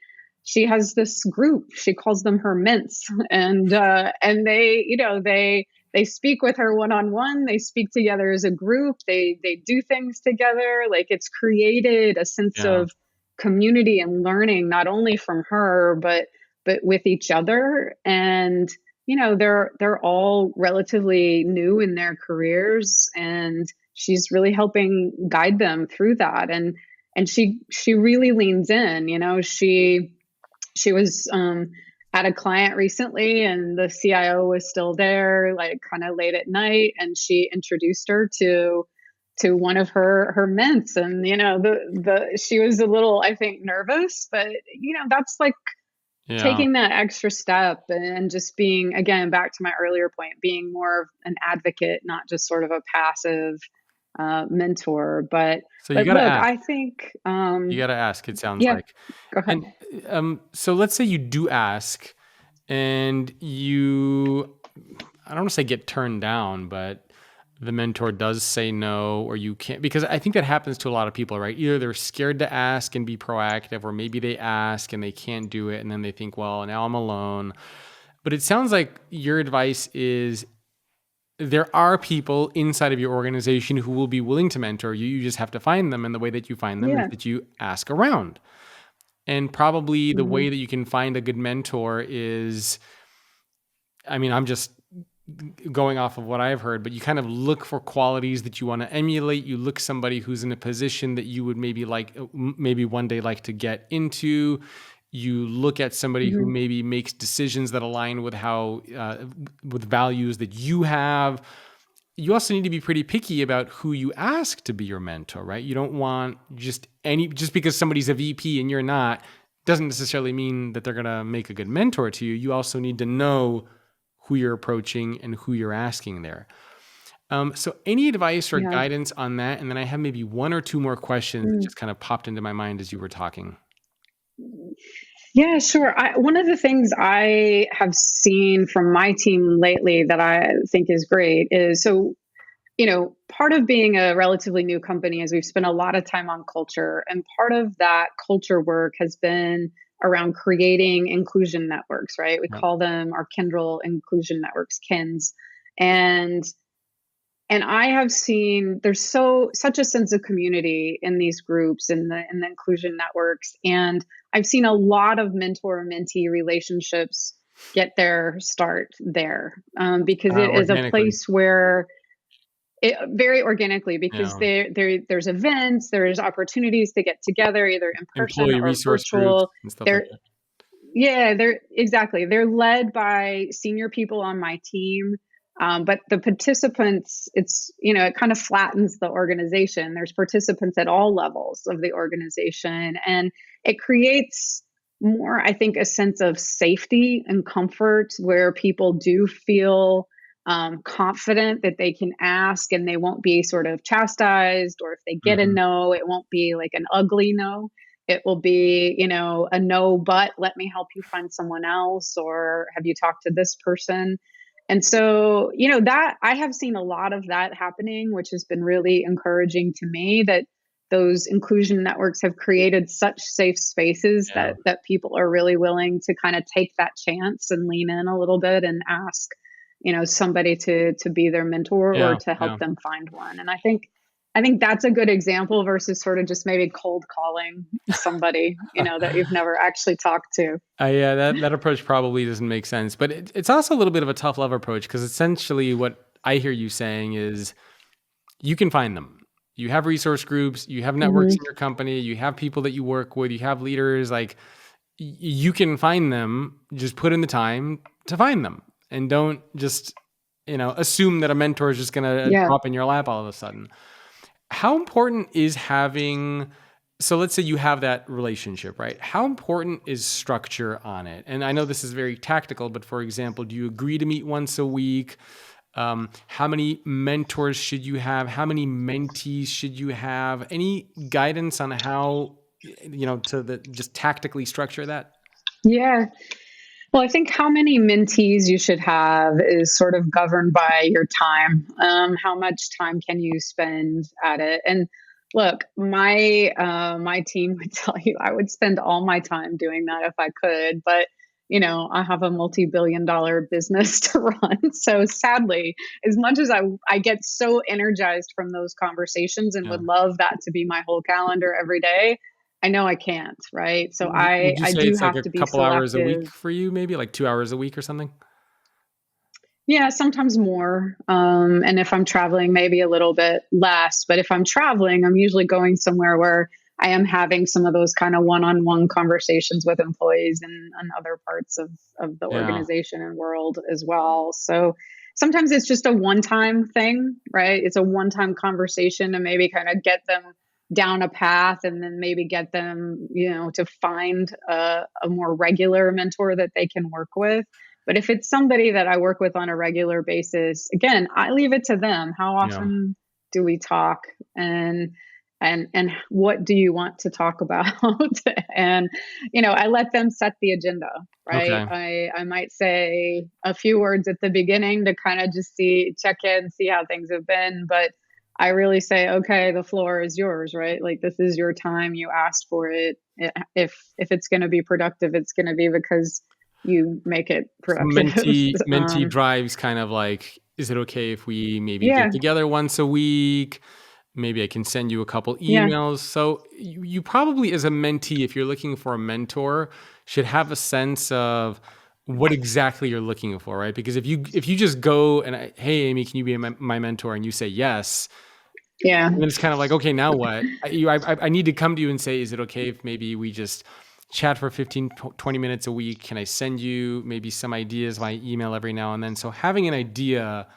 has this group. She calls them her mints, and they, they speak with her one on one. They speak together as a group. They do things together. Like, it's created a sense Yeah. of community and learning, not only from her, but with each other. And they're all relatively new in their careers, and she's really helping guide them through that. And she really leans in. She was at a client recently, and the CIO was still there, like kind of late at night, and she introduced her to one of her mints, and the she was a little, I think, nervous, but that's like Yeah. taking that extra step and just being, again, back to my earlier point, being more of an advocate, not just sort of a passive mentor. But So you got to look, ask. I think, You got to ask, it sounds yeah, like. go ahead. And so let's say you do ask and I don't want to say get turned down, but the mentor does say no, or you can't, because I think that happens to a lot of people, right? Either they're scared to ask and be proactive, or maybe they ask and they can't do it. And then they think, well, now I'm alone. But it sounds like your advice is there are people inside of your organization who will be willing to mentor you. You just have to find them. And the way that you find them is Yeah. that you ask around. And probably the Hmm. way that you can find a good mentor is, I mean, I'm just going off of what I've heard, but you kind of look for qualities that you want to emulate. You look somebody who's in a position that you would maybe one day like to get into. You look at somebody who Hmm. maybe makes decisions that align with with values that you have. You also need to be pretty picky about who you ask to be your mentor, right? You don't want just because somebody's a VP and you're not, doesn't necessarily mean that they're going to make a good mentor to you. You also need to know who you're approaching and who you're asking there. So any advice or Yeah. guidance on that? And then I have maybe one or two more questions that Mm. just kind of popped into my mind as you were talking. Yeah, sure. One of the things I have seen from my team lately that I think is great is, so part of being a relatively new company is we've spent a lot of time on culture. And part of that culture work has been around creating inclusion networks, right? We Yeah. call them our Kyndryl inclusion networks, KINs. And I have seen there's such a sense of community in these groups, in the inclusion networks. And I've seen a lot of mentor-mentee relationships get their start there, because it is a Organically. place where very organically, because Yeah. there's events, there's opportunities to get together either in person Employee or resource groups virtual. and stuff like They're Yeah, they're exactly. They're led by senior people on my team. But the participants, it kind of flattens the organization. There's participants at all levels of the organization, and it creates more, I think, a sense of safety and comfort where people do feel confident that they can ask and they won't be sort of chastised, or if they that. get a no, it won't be like an ugly no. It will be, a no, but let me help you find someone else, or have you talked to this person? And so, that I have seen a lot of that happening, which has been really encouraging to me, that those inclusion networks have created such safe spaces Yeah. that people are really willing to kind of take that chance and lean in a little bit and ask, somebody to be their mentor or Yeah. to help Yeah. them find one. And I think that's a good example versus sort of just maybe cold calling somebody, that you've never actually talked to. Yeah, that approach probably doesn't make sense, but it's also a little bit of a tough love approach, because essentially what I hear you saying is you can find them. You have resource groups, you have networks Hmm. in your company, you have people that you work with, you have leaders. Like you can find them. Just put in the time to find them, and don't just assume that a mentor is just going to Yeah. drop in your lap all of a sudden. How important is having, so let's say you have that relationship, right? How important is structure on it? And I know this is very tactical, but for example, do you agree to meet once a week? How many mentors should you have? How many mentees should you have? Any guidance on how, just tactically structure that? Yeah. Well, I think how many mentees you should have is sort of governed by your time. How much time can you spend at it? And look, my team would tell you I would spend all my time doing that if I could, but I have a multi-billion-dollar business to run. So sadly, as much as I get so energized from those conversations and Yeah. would love that to be my whole calendar every day, I know I can't, right? So Would you I say do it's like have a to be couple hours a week selective. for you, maybe like 2 hours a week or something? Yeah, sometimes more. And if I'm traveling, maybe a little bit less. But if I'm traveling, I'm usually going somewhere where I am having some of those kind of one-on-one conversations with employees and other parts of the Yeah. organization and world as well. So sometimes it's just a one-time thing, right? It's a one-time conversation to maybe kind of get them down a path and then maybe get them, to find a more regular mentor that they can work with. But if it's somebody that I work with on a regular basis, again, I leave it to them. How Yeah. often do we talk? And what do you want to talk about? And I let them set the agenda, right? Okay. I might say a few words at the beginning to kind of just check in, see how things have been, but I really say, okay, the floor is yours, right? Like, this is your time, you asked for it. If it's going to be productive, it's going to be because you make it So productive. mentee drives kind of like, is it okay if we maybe Yeah, get together once a week? Maybe I can send you a couple yeah, emails. So you probably, as a mentee, if you're looking for a mentor, should have a sense of what exactly you're looking for, right? Because if you just go and hey, Amy, can you be my mentor? And you say yes, yeah, and then it's kind of like, okay, now what? I need to come to you and say, is it okay if maybe we just chat for 15, 20 minutes a week? Can I send you maybe some ideas by email every now and then? So having an idea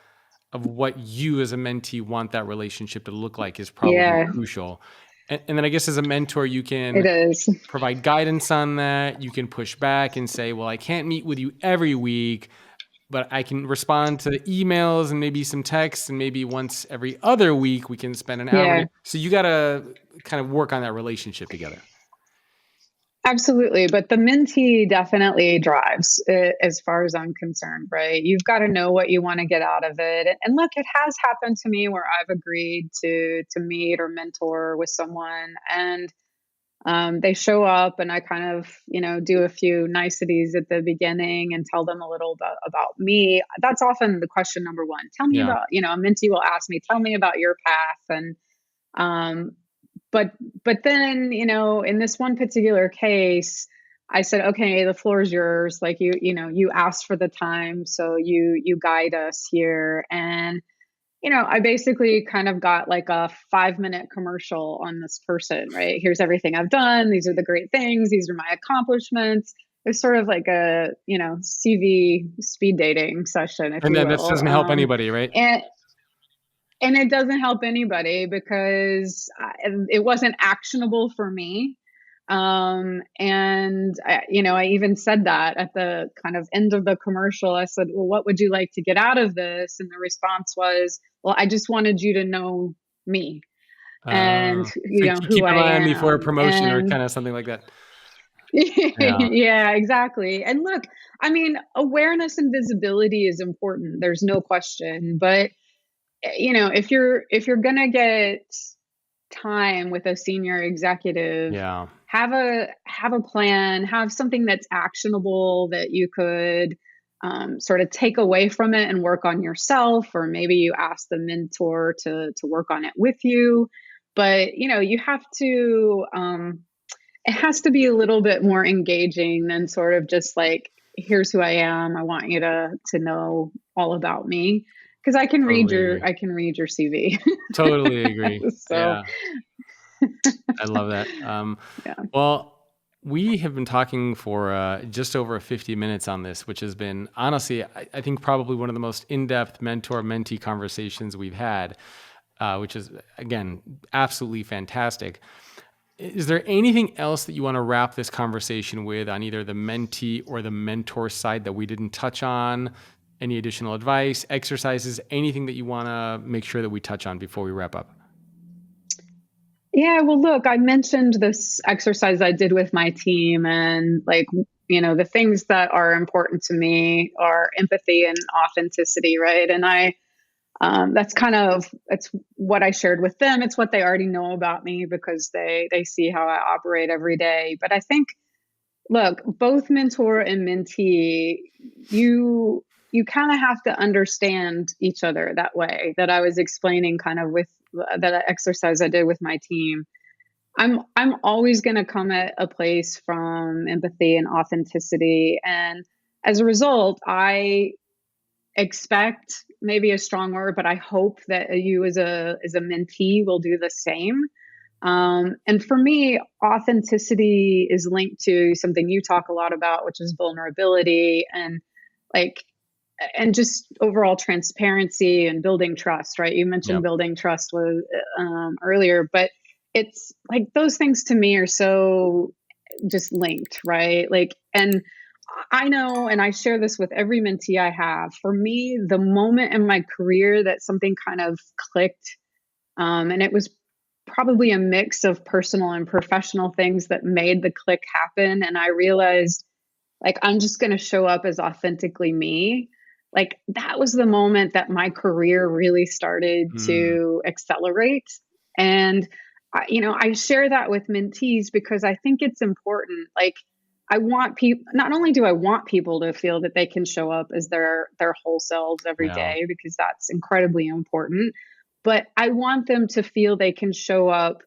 of what you as a mentee want that relationship to look like is probably yeah, crucial. And then I guess as a mentor, you it can is. provide guidance on that. You can push back and say, well, I can't meet with you every week, but I can respond to emails and maybe some texts, and maybe once every other week we can spend an hour. Yeah. So you got to kind of work on that relationship together. Absolutely, but the mentee definitely drives as far as I'm concerned, right? You've got to know what you want to get out of it. And look, it has happened to me where I've agreed to meet or mentor with someone, and they show up, and I kind of do a few niceties at the beginning and tell them a little bit about me. That's often the question number one. Tell me Yeah. about, a mentee will ask me, tell me about your path. And um, but then, in this one particular case, I said, okay, the floor is yours. Like, you asked for the time, so you guide us here. And I basically kind of got like a 5-minute commercial on this person, right? Here's everything I've done. These are the great things. These are my accomplishments. It's sort of like a, CV speed dating session, if And you then this will. doesn't help anybody, right? And and it doesn't help anybody because it wasn't actionable for me. And I even said that at the kind of end of the commercial. I said, well, what would you like to get out of this? And the response was, well, I just wanted you to know me and So who keep I an eye on me for a am. promotion or And kind of something like that. Yeah. yeah, exactly. And look, I mean, awareness and visibility is important, there's no question. But if you're gonna get time with a senior executive, Yeah. have a plan, have something that's actionable that you could sort of take away from it and work on yourself, or maybe you ask the mentor to work on it with you. But you have to it has to be a little bit more engaging than sort of just like, here's who I am, I want you to know all about me, because Totally agree. I can read your CV. Totally agree. So Yeah. I love that. yeah. Well, we have been talking for just over 50 minutes on this, which has been honestly, I think probably one of the most in-depth mentor-mentee conversations we've had, which is, again, absolutely fantastic. Is there anything else that you want to wrap this conversation with on either the mentee or the mentor side that we didn't touch on? Any additional advice, exercises, anything that you want to make sure that we touch on before we wrap up? Yeah, well, look, I mentioned this exercise I did with my team, and like, the things that are important to me are empathy and authenticity, right? And it's what I shared with them. It's what they already know about me because they see how I operate every day. But I think, look, both mentor and mentee, you kind of have to understand each other that way that I was explaining kind of with that exercise I did with my team. I'm always going to come at a place from empathy and authenticity, and as a result, I expect, maybe a strong word, but I hope that you as a mentee will do the same. And for me, authenticity is linked to something you talk a lot about, which is vulnerability and like, and just overall transparency and building trust, right? You mentioned Yep. building trust was earlier, but it's like those things to me are so just linked, right? Like, and I know, and I share this with every mentee I have. For me, the moment in my career that something kind of clicked, and it was probably a mix of personal and professional things that made the click happen. And I realized, like, I'm just going to show up as authentically me. Like, that was the moment that my career really started Mm, to accelerate. And, I share that with mentees because I think it's important. Like, I want people, not only do I want people to feel that they can show up as their whole selves every yeah. day, because that's incredibly important, but I want them to feel they can show up,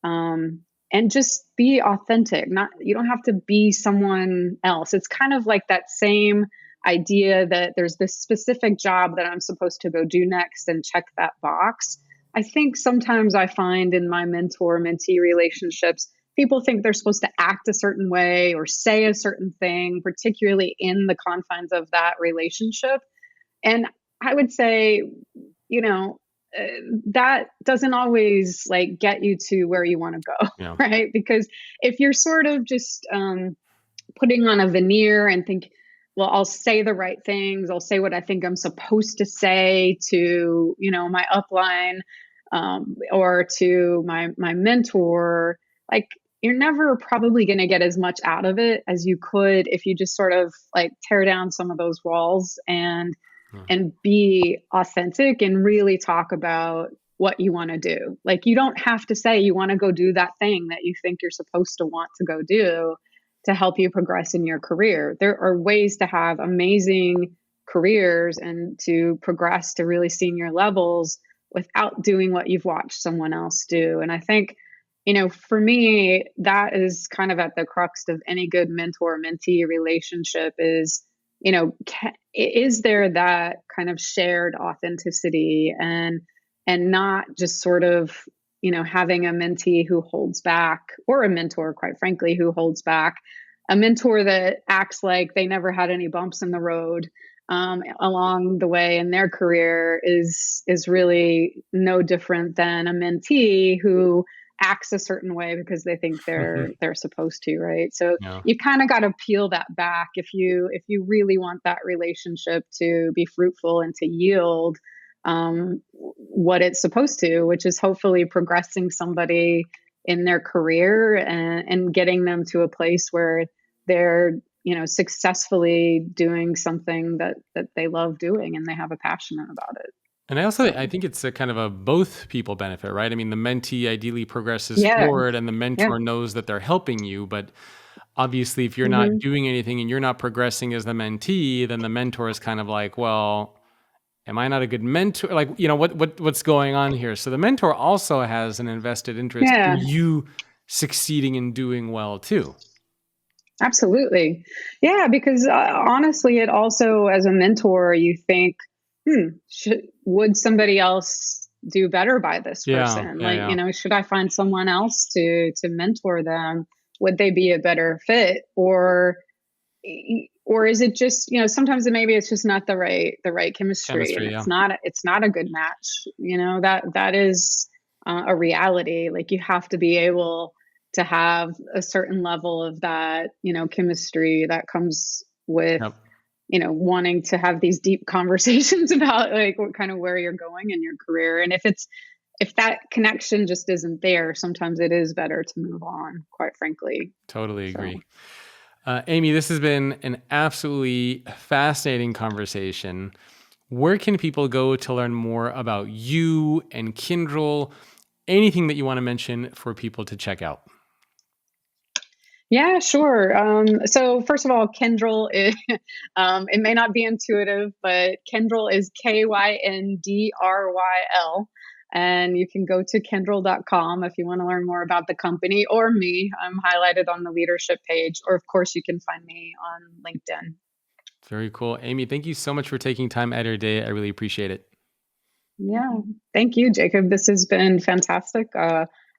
and just be authentic. Not, you don't have to be someone else. It's kind of like that same idea that there's this specific job that I'm supposed to go do next and check that box. I think sometimes I find in my mentor mentee relationships, people think they're supposed to act a certain way or say a certain thing, particularly in the confines of that relationship. And I would say, you know, uh, that doesn't always like get you to where you want to go, Yeah. right? Because if you're sort of just putting on a veneer and think, well, I'll say the right things, I'll say what I think I'm supposed to say to, my upline, or to my mentor, like, you're never probably going to get as much out of it as you could if you just sort of like tear down some of those walls Yeah. and be authentic and really talk about what you want to do. Like, you don't have to say you want to go do that thing that you think you're supposed to want to go do to help you progress in your career. There are ways to have amazing careers and to progress to really senior levels without doing what you've watched someone else do. And I think, for me, that is kind of at the crux of any good mentor mentee relationship is, is there that kind of shared authenticity and not just sort of, having a mentee who holds back, or a mentor, quite frankly, who holds back. A mentor that acts like they never had any bumps in the road, along the way in their career is really no different than a mentee who acts a certain way because they think they're supposed to, right? So Yeah. you kind of got to peel that back if you really want that relationship to be fruitful and to yield, what it's supposed to, which is hopefully progressing somebody in their career and getting them to a place where they're, successfully doing something that they love doing and they have a passion about it. And So I think it's a kind of a both people benefit, right? I mean, the mentee ideally progresses yeah, forward and the yeah. mentor knows that they're helping you. But obviously, if you're not Hmm. doing anything and you're not progressing as the mentee, then the mentor is kind of like, well, am I not a good mentor? Like, what's going on here? So the mentor also has an invested interest in Yeah. you succeeding and doing well too. Absolutely. Yeah, because honestly, it also, as a mentor, you think, would somebody else do better by this Yeah, person? yeah, Like, yeah. should I find someone else to mentor them? Would they be a better fit? Or is it just, sometimes maybe it's just not the right chemistry, and Chemistry, yeah. it's not a good match. That is a reality. Like, you have to be able to have a certain level of that, chemistry that comes with, Yep. wanting to have these deep conversations about like what kind of where you're going in your career. And if that connection just isn't there, sometimes it is better to move on, quite frankly. Totally So agree. Amy, this has been an absolutely fascinating conversation. Where can people go to learn more about you and Kyndryl? Anything that you want to mention for people to check out? yeah, sure. So first of all, Kyndryl is, it may not be intuitive, but Kyndryl is Kyndryl. And you can go to Kyndryl.com if you want to learn more about the company or me. I'm highlighted on the leadership page, or of course, you can find me on LinkedIn. Very cool. Amy, thank you so much for taking time out of your day. I really appreciate it. Yeah. Thank you, Jacob. This has been fantastic.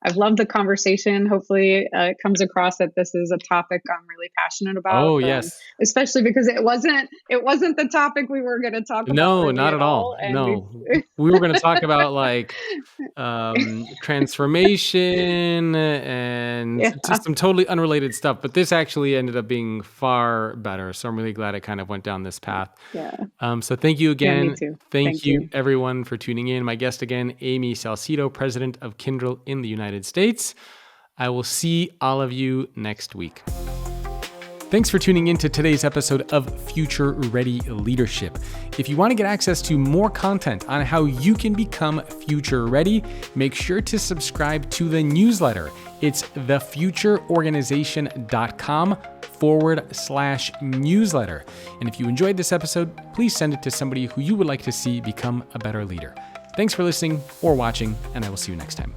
I've loved the conversation. Hopefully, it comes across that this is a topic I'm really passionate about, Oh, yes. especially because it wasn't the topic we were going to talk about No, really not at at all, all. and No. we've We were gonna talk about, like, transformation and yeah, just some totally unrelated stuff, but this actually ended up being far better, so I'm really glad I kind of went down this path. yeah, So thank you yeah. Me again. too. Thank Thank you, you. everyone, for tuning in. My guest again, Amy Salcido, president of Kyndryl in the United States. I will see all of you next week. Thanks for tuning in to today's episode of Future Ready Leadership. If you want to get access to more content on how you can become future ready, make sure to subscribe to the newsletter. It's thefutureorganization.com/newsletter. And if you enjoyed this episode, please send it to somebody who you would like to see become a better leader. Thanks for listening or watching, and I will see you next time.